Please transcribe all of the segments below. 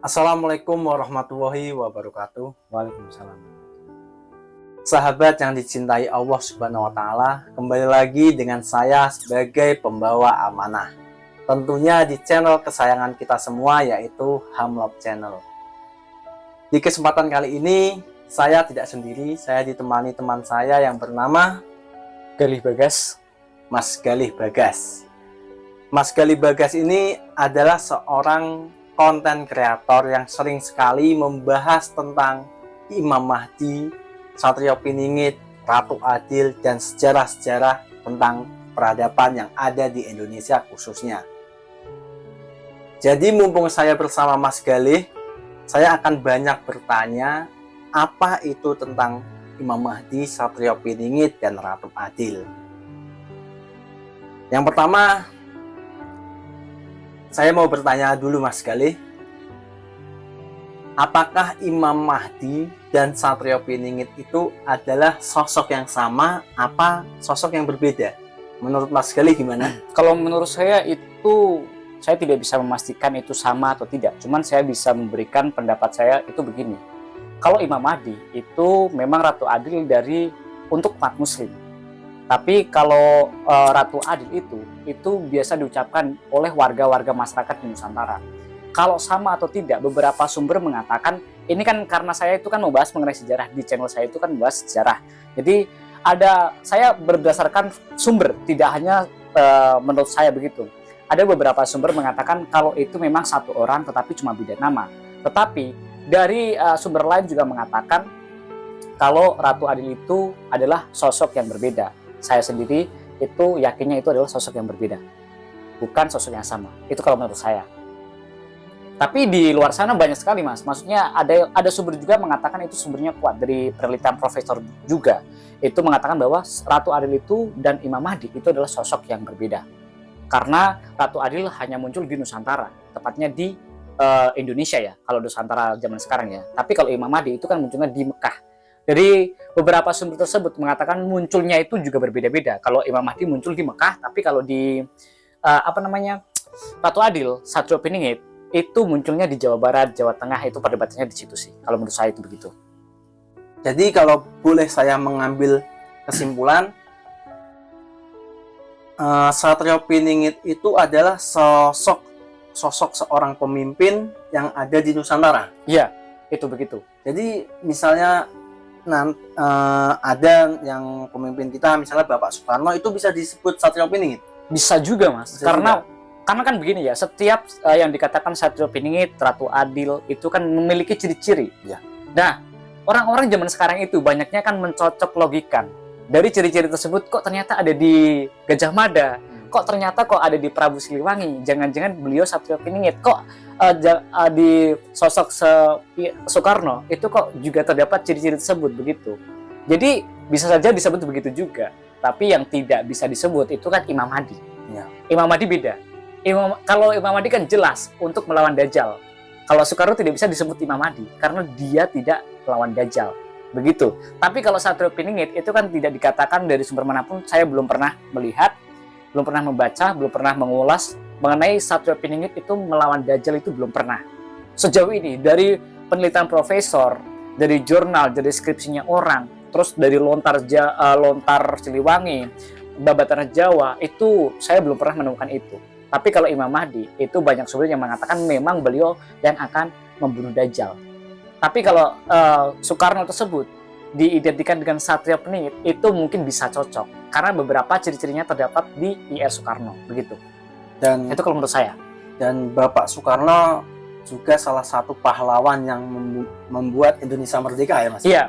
Assalamualaikum warahmatullahi wabarakatuh. Waalaikumsalam. Sahabat yang dicintai Allah Subhanahu wa Ta'ala, kembali lagi dengan saya sebagai pembawa amanah. Tentunya di channel kesayangan kita semua, yaitu Hamlab Channel. Di kesempatan kali ini, saya tidak sendiri, saya ditemani teman saya yang bernama Galih Bagas. Mas Galih Bagas. Mas Galih Bagas ini adalah seorang konten kreator yang sering sekali membahas tentang Imam Mahdi, Satrio Piningit, Ratu Adil, dan sejarah-sejarah tentang peradaban yang ada di Indonesia khususnya. Jadi mumpung saya bersama Mas Galih, saya akan banyak bertanya apa itu tentang Imam Mahdi, Satrio Piningit, dan Ratu Adil. Yang pertama, saya mau bertanya dulu Mas Galih, apakah Imam Mahdi dan Satrio Piningit itu adalah sosok yang sama, apa sosok yang berbeda? Menurut Mas Galih gimana? Kalau menurut saya itu, saya tidak bisa memastikan itu sama atau tidak. Cuman saya bisa memberikan pendapat saya itu begini. Kalau Imam Mahdi itu memang Ratu Adil untuk umat Muslim. Tapi kalau Ratu Adil itu biasa diucapkan oleh warga-warga masyarakat di Nusantara. Kalau sama atau tidak, beberapa sumber mengatakan, ini kan karena saya itu kan membahas mengenai sejarah, di channel saya itu kan membahas sejarah. Jadi saya berdasarkan sumber, tidak hanya menurut saya begitu. Ada beberapa sumber mengatakan kalau itu memang satu orang tetapi cuma beda nama. Tetapi dari sumber lain juga mengatakan kalau Ratu Adil itu adalah sosok yang berbeda. Saya sendiri itu yakinnya itu adalah sosok yang berbeda, bukan sosok yang sama. Itu kalau menurut saya. Tapi di luar sana banyak sekali mas. Maksudnya ada sumber juga mengatakan itu sumbernya kuat dari penelitian profesor juga. Itu mengatakan bahwa Ratu Adil itu dan Imam Mahdi itu adalah sosok yang berbeda. Karena Ratu Adil hanya muncul di Nusantara, tepatnya di Indonesia ya. Kalau Nusantara zaman sekarang ya. Tapi kalau Imam Mahdi itu kan munculnya di Mekah. Jadi beberapa sumber tersebut mengatakan munculnya itu juga berbeda-beda. Kalau Imam Mahdi muncul di Mekah, tapi kalau di Ratu Adil, Satrio Piningit itu munculnya di Jawa Barat, Jawa Tengah, itu perdebatannya di situ sih. Kalau menurut saya itu begitu. Jadi kalau boleh saya mengambil kesimpulan, Satrio Piningit itu adalah sosok seorang pemimpin yang ada di Nusantara. Iya, itu begitu. Jadi misalnya ada yang pemimpin kita, misalnya Bapak Soekarno, itu bisa disebut Satrio Piningit? Bisa juga mas, bisa karena juga. Karena kan begini ya, setiap yang dikatakan Satrio Piningit, Ratu Adil itu kan memiliki ciri-ciri. Ya. Nah, orang-orang zaman sekarang itu banyaknya kan mencocok logikan. Dari ciri-ciri tersebut kok ternyata ada di Gajah Mada, kok ternyata ada di Prabu Siliwangi, jangan-jangan beliau Satrio Piningit, kok di sosok Soekarno itu kok juga terdapat ciri-ciri tersebut begitu. Jadi bisa saja disebut begitu juga. Tapi yang tidak bisa disebut itu kan Imam Mahdi. Ya. Imam Mahdi beda. Kalau Imam Mahdi kan jelas untuk melawan Dajjal. Kalau Soekarno tidak bisa disebut Imam Mahdi karena dia tidak melawan Dajjal. Begitu. Tapi kalau Satrio Piningit itu kan tidak dikatakan dari sumber manapun. Saya belum pernah melihat, belum pernah membaca, belum pernah mengulas mengenai Satrio Piningit itu melawan Dajjal, itu belum pernah. Sejauh ini dari penelitian profesor, dari jurnal, dari deskripsinya orang, terus dari lontar Siliwangi, Babat Jawa, itu saya belum pernah menemukan itu. Tapi kalau Imam Mahdi, itu banyak sumber yang mengatakan memang beliau yang akan membunuh Dajjal. Tapi kalau Soekarno tersebut diidentikan dengan Satrio Piningit, itu mungkin bisa cocok. Karena beberapa ciri-cirinya terdapat di IR Soekarno, begitu. Dan itu kalau menurut saya. Dan Bapak Soekarno juga salah satu pahlawan yang membuat Indonesia merdeka ya mas? Iya.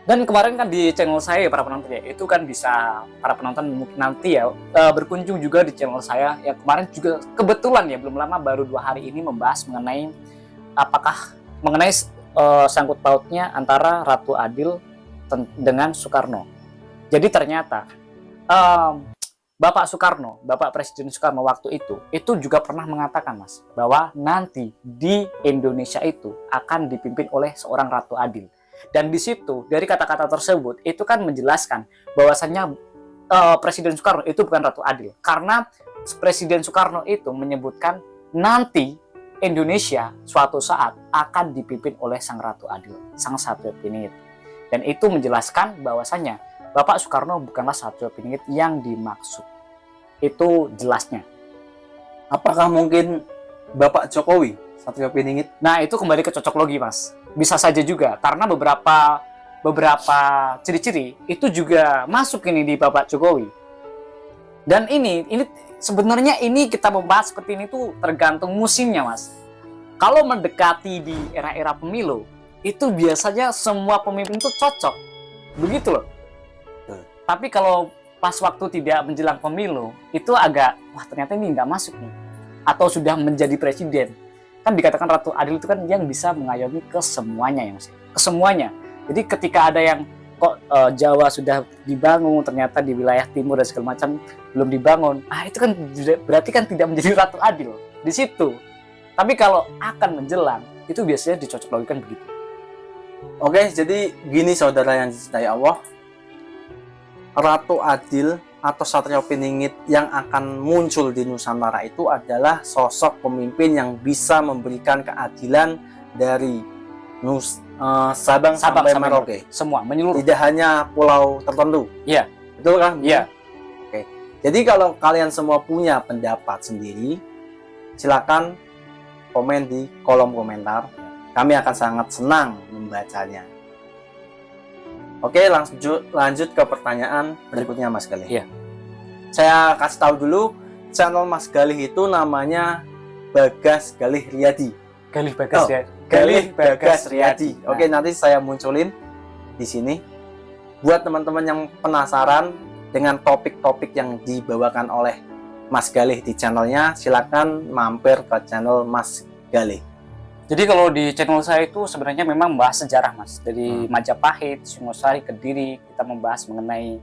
Dan kemarin kan di channel saya para penonton ya, itu kan bisa para penonton mungkin nanti ya berkunjung juga di channel saya. Ya kemarin juga kebetulan ya belum lama, baru 2 hari ini membahas mengenai sangkut pautnya antara Ratu Adil dengan Soekarno. Jadi ternyata Bapak Presiden Soekarno waktu itu juga pernah mengatakan mas, bahwa nanti di Indonesia itu akan dipimpin oleh seorang Ratu Adil. Dan di situ dari kata-kata tersebut itu kan menjelaskan bahwasannya Presiden Soekarno itu bukan Ratu Adil, karena Presiden Soekarno itu menyebutkan nanti Indonesia suatu saat akan dipimpin oleh Sang Ratu Adil, Sang Satrio Piningit. Dan itu menjelaskan bahwasanya Bapak Soekarno bukanlah Satrio Piningit yang dimaksud. Itu jelasnya. Apakah mungkin Bapak Jokowi Satrio Piningit? Nah, itu kembali ke cocok logi, Mas. Bisa saja juga, karena beberapa ciri-ciri itu juga masuk ini di Bapak Jokowi. Dan ini sebenarnya ini kita membahas seperti ini tuh tergantung musimnya, Mas. Kalau mendekati di era-era pemilu, itu biasanya semua pemimpin itu cocok. Begitu loh. Tapi kalau pas waktu tidak menjelang pemilu, itu agak, wah ternyata ini nggak masuk nih. Atau sudah menjadi presiden. Kan dikatakan Ratu Adil itu kan yang bisa mengayomi ke semuanya ya, Mas. Ke semuanya. Jadi ketika ada yang kok Jawa sudah dibangun, ternyata di wilayah timur dan segala macam belum dibangun, itu kan berarti kan tidak menjadi Ratu Adil di situ. Tapi kalau akan menjelang, itu biasanya dicocok logikan begitu. Oke, jadi gini saudara yang dicintai Allah, Ratu Adil atau Satrio Piningit yang akan muncul di Nusantara itu adalah sosok pemimpin yang bisa memberikan keadilan dari Sabang sampai Merauke. Semua menyeluruh. Tidak hanya pulau tertentu. Iya. Betul kan? Iya. Oke. Jadi kalau kalian semua punya pendapat sendiri, silakan komen di kolom komentar. Kami akan sangat senang membacanya. Oke, lanjut ke pertanyaan berikutnya, Mas Galih. Iya. Saya kasih tahu dulu, channel Mas Galih itu namanya Bagas Galih Riyadi. Galih Bagas ya. Galih Bagas Riyadi. Nah. Oke, nanti saya munculin di sini. Buat teman-teman yang penasaran dengan topik-topik yang dibawakan oleh Mas Galih di channelnya, silakan mampir ke channel Mas Galih. Jadi kalau di channel saya itu sebenarnya memang membahas sejarah, Mas. Dari Majapahit, Singosari, Kediri, kita membahas mengenai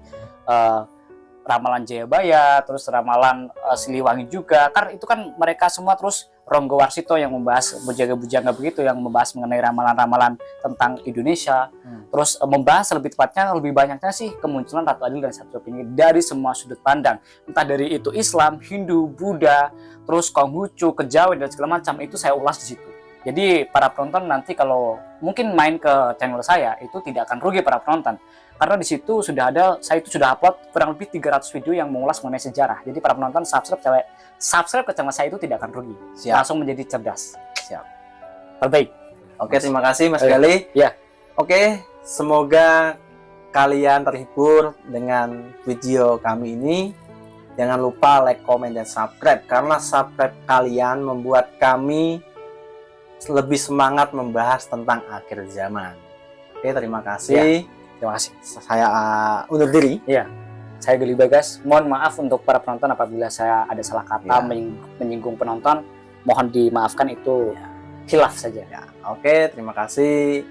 ramalan Jayabaya, terus ramalan Siliwangi juga. Karena itu kan mereka semua, terus Ronggo Warsito yang membahas bujangga-bujangga begitu, yang membahas mengenai ramalan-ramalan tentang Indonesia. Terus membahas lebih tepatnya, lebih banyaknya sih kemunculan Ratu Adil dan Satrio Piningit dari semua sudut pandang. Entah dari itu Islam, Hindu, Buddha, terus Konghucu, Kejawen dan segala macam, itu saya ulas di situ. Jadi para penonton nanti kalau mungkin main ke channel saya itu tidak akan rugi para penonton. Karena di situ sudah ada, saya itu sudah upload kurang lebih 300 video yang mengulas mengenai sejarah. Jadi para penonton subscribe ke channel saya itu tidak akan rugi. Siap. Langsung menjadi cerdas. Siap. Terbaik. Oke, terima kasih Mas Galih. Ya. Oke, semoga kalian terhibur dengan video kami ini. Jangan lupa like, comment, dan subscribe. Karena subscribe kalian membuat kami lebih semangat membahas tentang akhir zaman. Oke, terima kasih. Terima kasih. Saya undur diri. Iya. Saya Galih Bagas. Mohon maaf untuk para penonton apabila saya ada salah kata menyinggung penonton. Mohon dimaafkan, itu khilaf saja. Oke, terima kasih.